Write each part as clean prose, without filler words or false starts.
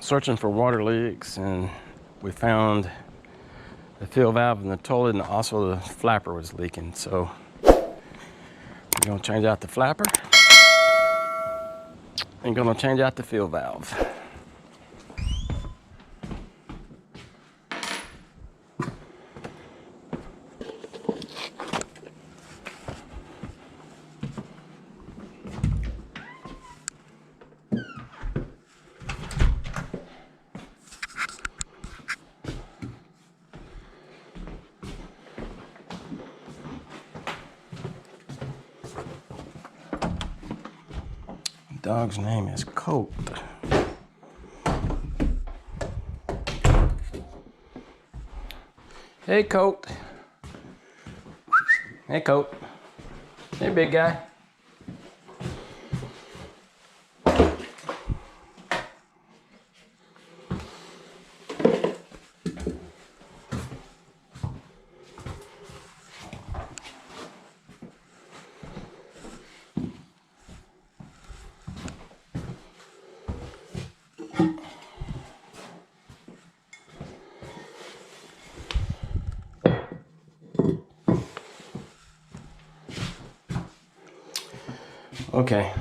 searching for water leaks, and we found the fill valve in the toilet, and also the flapper was leaking. So we're gonna change out the flapper and gonna change out the fill valve. Dog's name is Colt. Hey, Colt. Hey, Colt. Hey, big guy. Okay.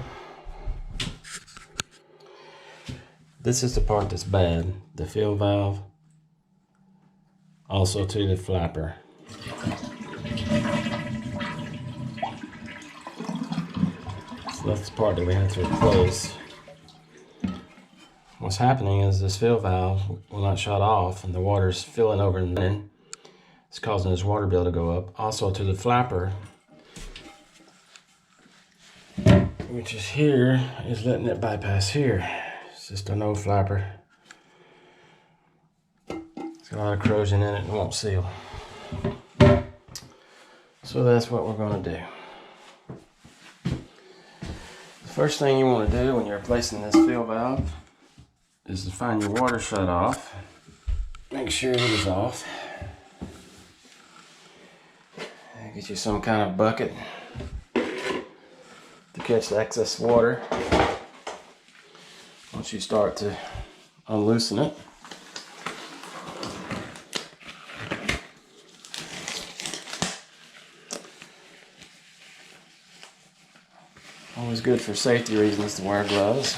This is the part that's bad. The fill valve. Also to the flapper. So that's the part that we have to replace. What's happening is this fill valve will not shut off, and the water's filling over, and then it's causing this water bill to go up. Also to the flapper, which is here, is letting it bypass here. It's just an old flapper. It's got a lot of corrosion in it and won't seal. So that's what we're gonna do. The first thing you wanna do when you're replacing this fill valve is to find your water shut off. Make sure it is off. Get you some kind of bucket to catch the excess water. Once you start to unloosen it, always good for safety reasons to wear gloves.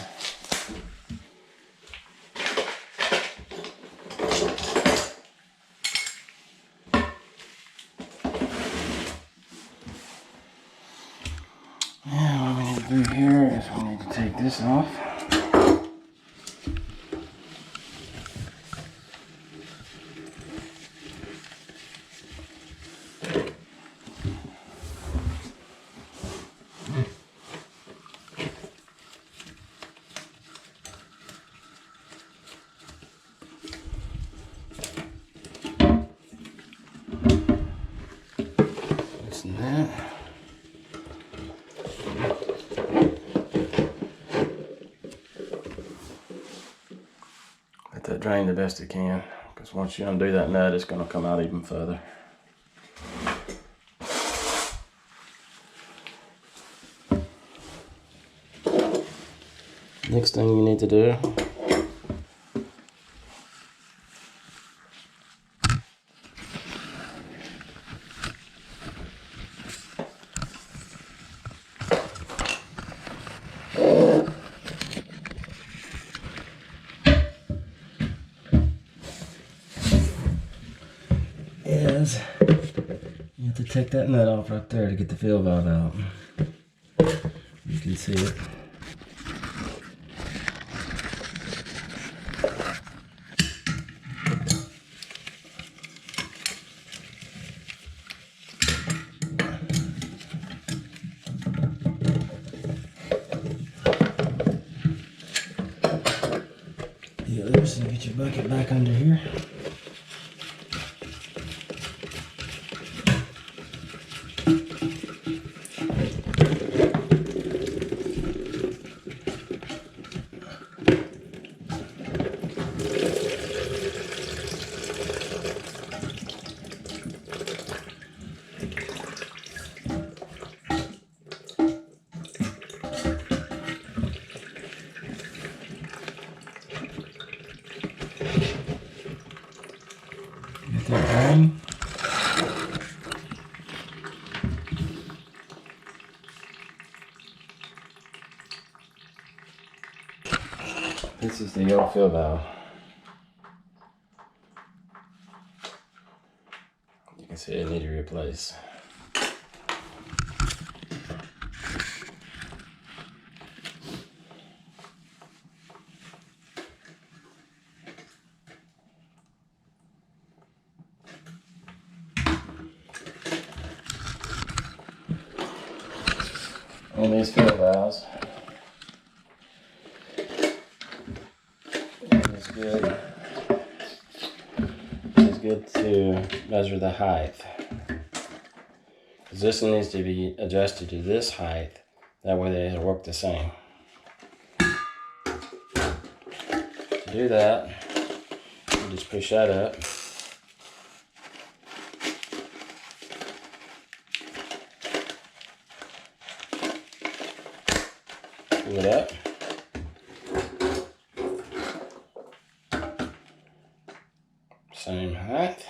Yeah, what we need to do here is we need to take this off. Loosen that. Let that drain the best it can, because once you undo that nut, it's going to come out even further. Next thing you need to do is you have to take that nut off right there to get the fill valve out. You can see it. The other, so get your bucket back under here. This is the old fill valve. You can see it needs to replace. On these fill valves, it's good to measure the height. Because this one needs to be adjusted to this height, that way they'll work the same. To do that, you just push that up. Pull it up. Same height.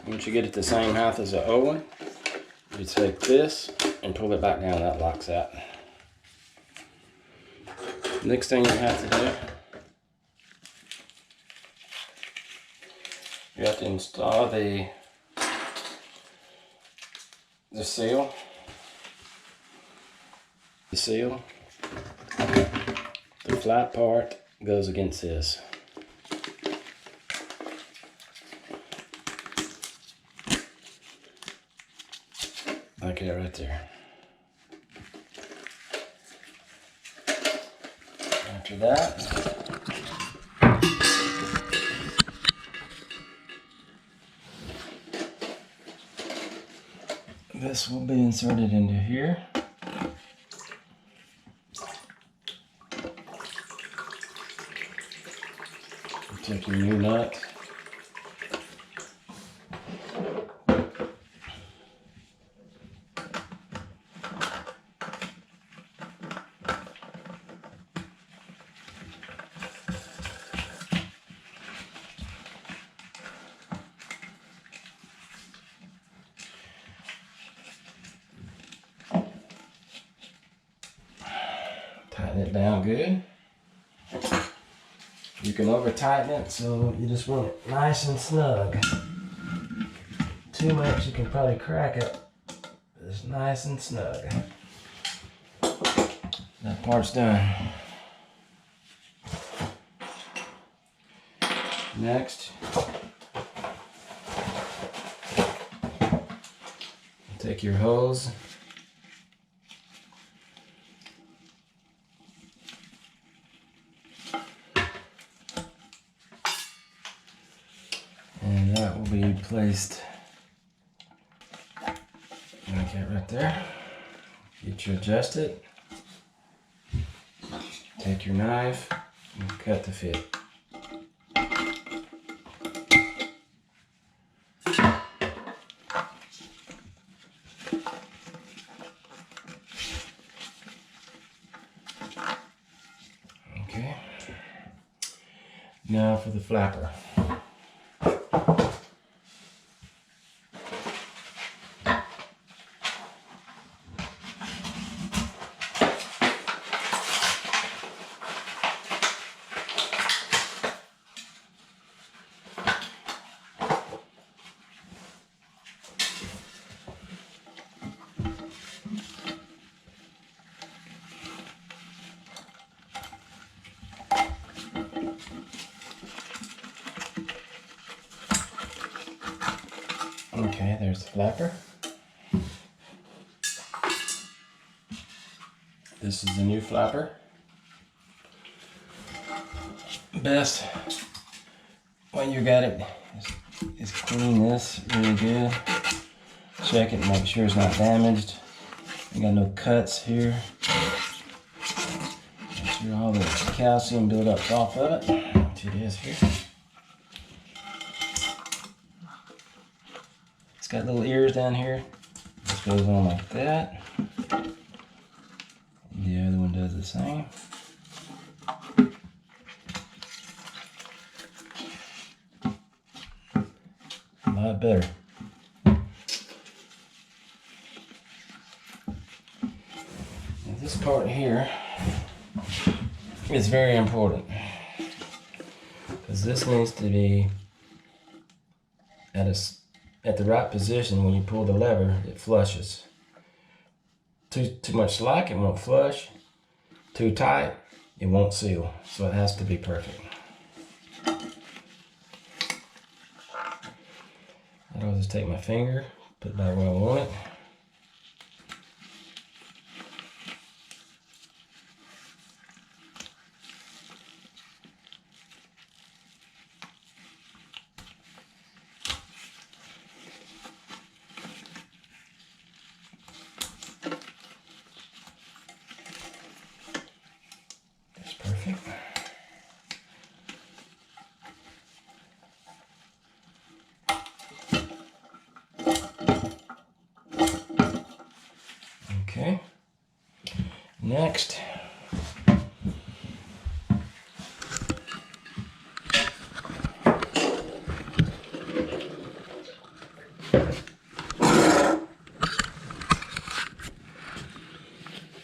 Once you get it the same height as the old one, you take this and pull it back down. That locks out. Next thing you have to do, you have to install the seal. The seal. The flat part goes against this. Like that right there. After that, this will be inserted into here. Take your new nut. Tighten it down good. You can over tighten it, so you just want it nice and snug. Too much, you can probably crack it. But it's nice and snug. That part's done. Next, take your hose. And that will be placed like that right there. Get you adjusted. Take your knife and cut the fit. Okay. Now for the flapper. Okay, there's the flapper. This is the new flapper. Best when you got it is clean this really good. Check it, make sure it's not damaged. You got no cuts here. Make sure all the calcium buildups off of it, which it is here. It's got little ears down here. This goes on like that. The other one does the same. A lot better. Now this part part here is very important, because this needs to be at the right position. When you pull the lever, it flushes. Too much slack, it won't flush. Too tight, it won't seal. So it has to be perfect. I'll just take my finger, put it back where I want it. That's perfect. Okay, next,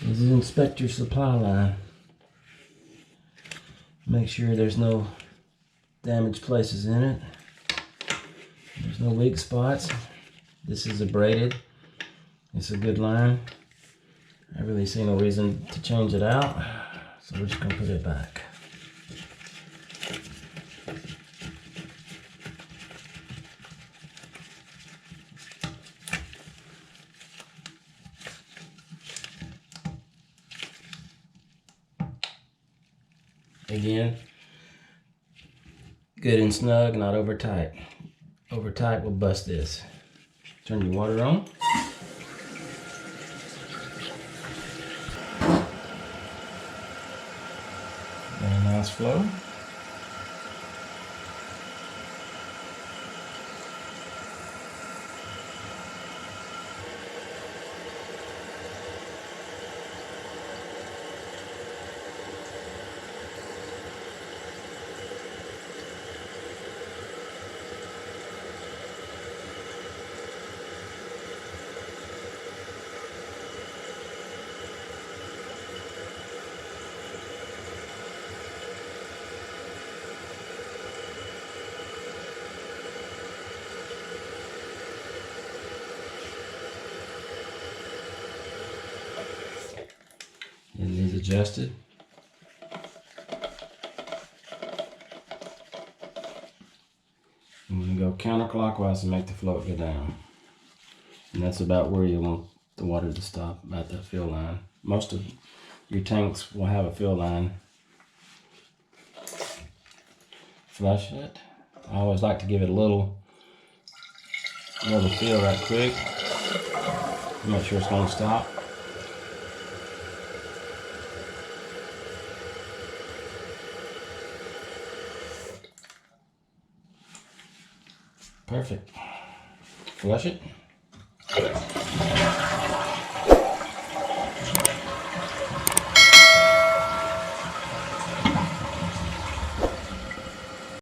is inspect your supply line. Make sure there's no damaged places in it. There's no weak spots. This is abraded. It's a good line. I really see no reason to change it out, so we're just gonna put it back. Again, good and snug, not over tight. Over tight will bust this. Turn your water on. Very nice flow. It needs adjusted. And we can go counterclockwise to make the float go down. And that's about where you want the water to stop, about the fill line. Most of your tanks will have a fill line. Flush it. I always like to give it a little feel right quick. Make sure it's going to stop. Perfect. Flush it.